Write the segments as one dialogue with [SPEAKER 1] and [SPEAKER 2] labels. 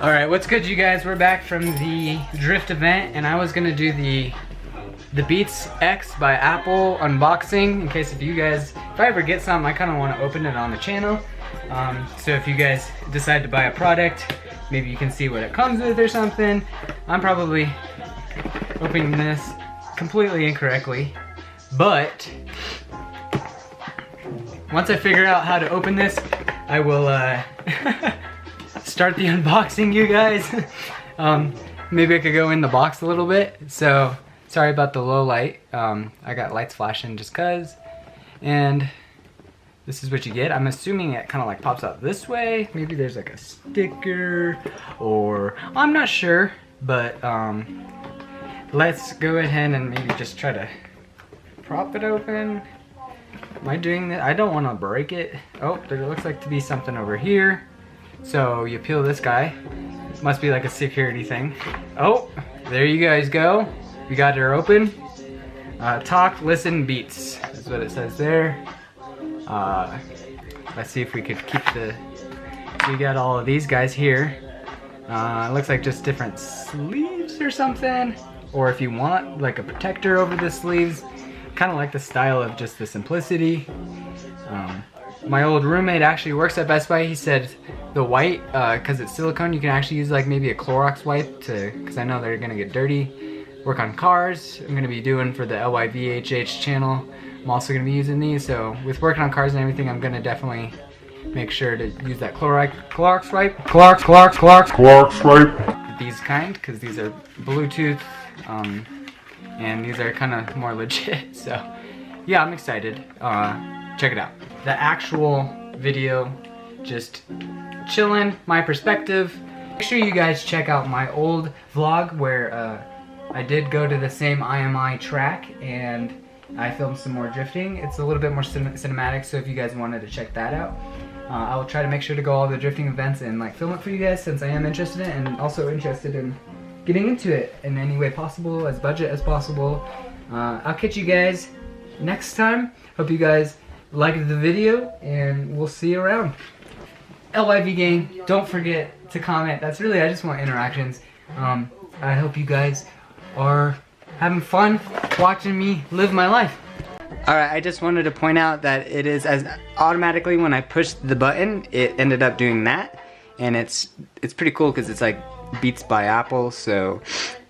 [SPEAKER 1] Alright, what's good you guys? We're back from the Drift event and I was gonna do the Beats X by Apple unboxing in case if I ever get something, I kinda wanna open it on the channel. So if you guys decide to buy a product, maybe you can see what it comes with or something. I'm probably opening this completely incorrectly, but once I figure out how to open this, I will start the unboxing, you guys. Maybe I could go in the box a little bit. So sorry about the low light. I got lights flashing just cause. And this is what you get. I'm assuming it kind of like pops out this way. Maybe there's like a sticker or I'm not sure, but let's go ahead and maybe just try to prop it open. Am I doing that? I don't want to break it. Oh, there looks like to be something over here. So you peel this guy. Must be like a security thing. Oh, there you guys go. We got her open. Talk, listen, beats. That's what it says there. Let's see if we could keep the... We got all of these guys here. It looks like just different sleeves or something. Or if you want like a protector over the sleeves. Kind of like the style of just the simplicity. My old roommate actually works at Best Buy. He said the white, because it's silicone, you can actually use like maybe a Clorox wipe because I know they're gonna get dirty. Work on cars. I'm gonna be doing for the LYVHH channel. I'm also gonna be using these. So with working on cars and everything, I'm gonna definitely make sure to use that Clorox wipe. Clorox wipe. These kind, because these are Bluetooth, and these are kind of more legit. So yeah, I'm excited. Check it out. The actual video, just chilling, my perspective. Make sure you guys check out my old vlog where I did go to the same IMI track and I filmed some more drifting. It's a little bit more cinematic, so if you guys wanted to check that out, I will try to make sure to go all the drifting events and like film it for you guys since I am interested in it and also interested in getting into it in any way possible, as budget as possible. I'll catch you guys next time. Hope you guys liked the video and we'll see you around. LYV gang, don't forget to comment. That's really, I just want interactions. I hope you guys are having fun watching me live my life. Alright, I just wanted to point out that it is as automatically when I pushed the button, it ended up doing that. And it's pretty cool because it's like Beats by Apple, so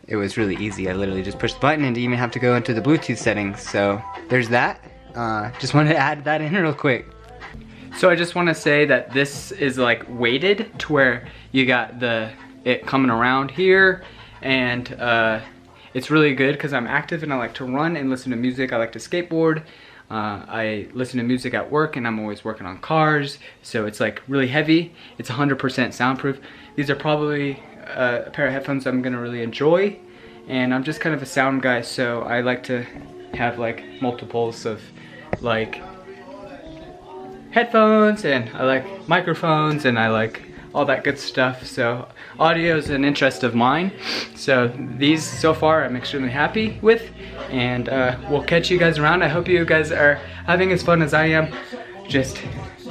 [SPEAKER 1] it was really easy. I literally just pushed the button and didn't even have to go into the Bluetooth settings. So there's that. Just wanted to add that in real quick. So I just want to say that this is like weighted to where you got it coming around here, and it's really good because I'm active and I like to run and listen to music. I like to skateboard. I listen to music at work and I'm always working on cars, so it's like really heavy. It's 100% soundproof. These are probably a pair of headphones I'm gonna really enjoy, and I'm just kind of a sound guy, so I like to have like multiples of like headphones, and I like microphones, and I like all that good stuff. So audio is an interest of mine, so these so far I'm extremely happy with, and we'll catch you guys around. I hope you guys are having as fun as I am just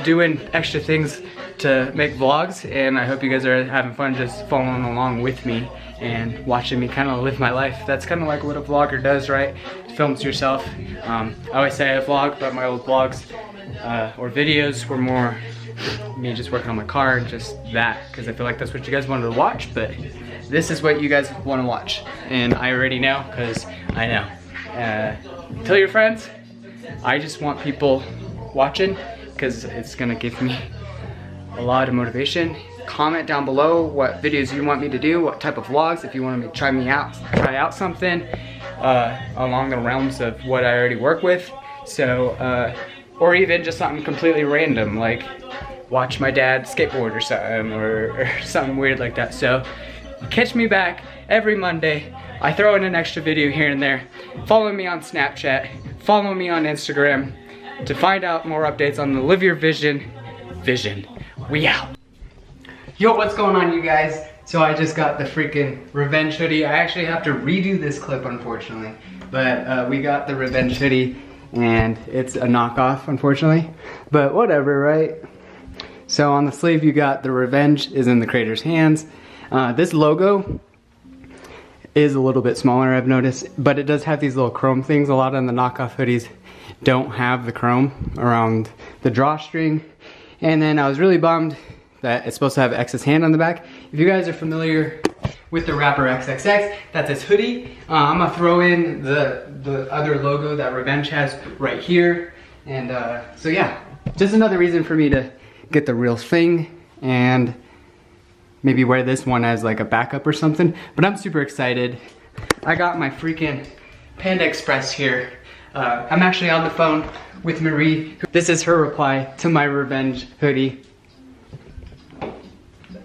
[SPEAKER 1] doing extra things to make vlogs, and I hope you guys are having fun just following along with me and watching me kind of live my life. That's kind of like what a vlogger does, right? Films yourself. I always say I vlog, but my old vlogs or videos were more me just working on my car and just that, because I feel like that's what you guys wanted to watch, but this is what you guys want to watch, and I already know because I know. Tell your friends. I just want people watching because it's gonna give me a lot of motivation. Comment down below what videos you want me to do, what type of vlogs, if you want me to try out something along the realms of what I already work with. So, or even just something completely random, like watch my dad skateboard or something, or something weird like that. So, catch me back every Monday. I throw in an extra video here and there. Follow me on Snapchat, follow me on Instagram to find out more updates on the Live Your Vision. We out. Yo, what's going on, you guys? So I just got the freaking Revenge hoodie. I actually have to redo this clip, unfortunately. But we got the Revenge hoodie, and it's a knockoff, unfortunately. But whatever, right? So on the sleeve you got the revenge is in the creator's hands. This logo is a little bit smaller, I've noticed, but it does have these little chrome things. A lot of the knockoff hoodies don't have the chrome around the drawstring. And then I was really bummed that it's supposed to have X's hand on the back. If you guys are familiar with the rapper XXX, that's his hoodie. I'm gonna throw in the other logo that Revenge has right here. And so yeah, just another reason for me to get the real thing and maybe wear this one as like a backup or something. But I'm super excited. I got my freaking Panda Express here. I'm actually on the phone with Marie. This is her reply to my Revenge hoodie.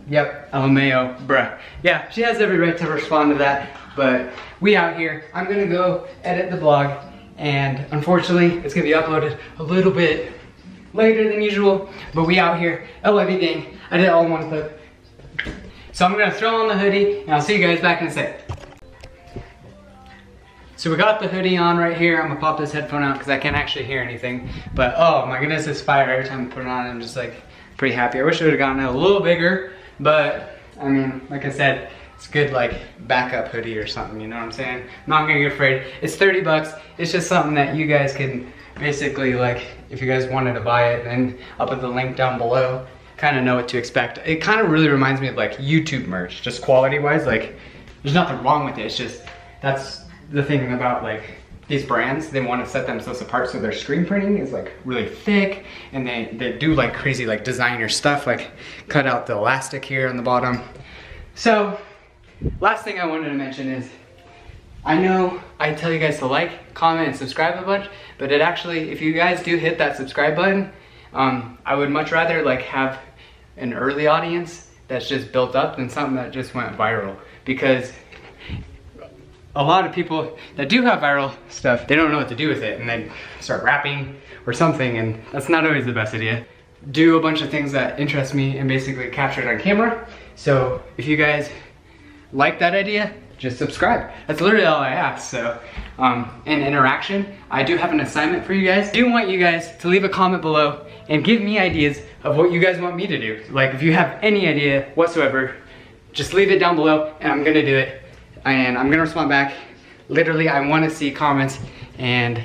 [SPEAKER 1] Yep, LMAO, bruh. Yeah, she has every right to respond to that, but we out here. I'm gonna go edit the vlog, and unfortunately, it's gonna be uploaded a little bit later than usual, but we out here. LIV gang, I did it all in one clip. So I'm gonna throw on the hoodie, and I'll see you guys back in a sec. So we got the hoodie on right here. I'm gonna pop this headphone out because I can't actually hear anything, but oh my goodness, it's fire. Every time I put it on, I'm just like pretty happy. I wish I would've gotten it a little bigger, but I mean, like I said, it's good like backup hoodie or something, you know what I'm saying? I'm not gonna get afraid. It's 30 bucks. It's just something that you guys can basically like, if you guys wanted to buy it, then I'll put the link down below. Kind of know what to expect. It kind of really reminds me of like YouTube merch, just quality wise. Like there's nothing wrong with it. It's just, that's the thing about like these brands, they want to set themselves apart, so their screen printing is like really thick, and they do like crazy like designer stuff, like cut out the elastic here on the bottom. So last thing I wanted to mention is, I know I tell you guys to like, comment, and subscribe a bunch, but it actually, if you guys do hit that subscribe button, I would much rather like have an early audience that's just built up than something that just went viral, because a lot of people that do have viral stuff, they don't know what to do with it, and they start rapping or something, and that's not always the best idea. Do a bunch of things that interest me and basically capture it on camera. So if you guys like that idea, just subscribe. That's literally all I ask. So, and interaction, I do have an assignment for you guys. I do want you guys to leave a comment below and give me ideas of what you guys want me to do. Like if you have any idea whatsoever, just leave it down below and I'm gonna do it. And I'm gonna respond back. Literally, I wanna see comments and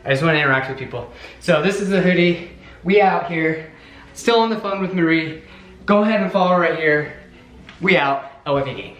[SPEAKER 1] I just wanna interact with people. So this is the hoodie. We out here, still on the phone with Marie. Go ahead and follow right here. We out, LIV gang.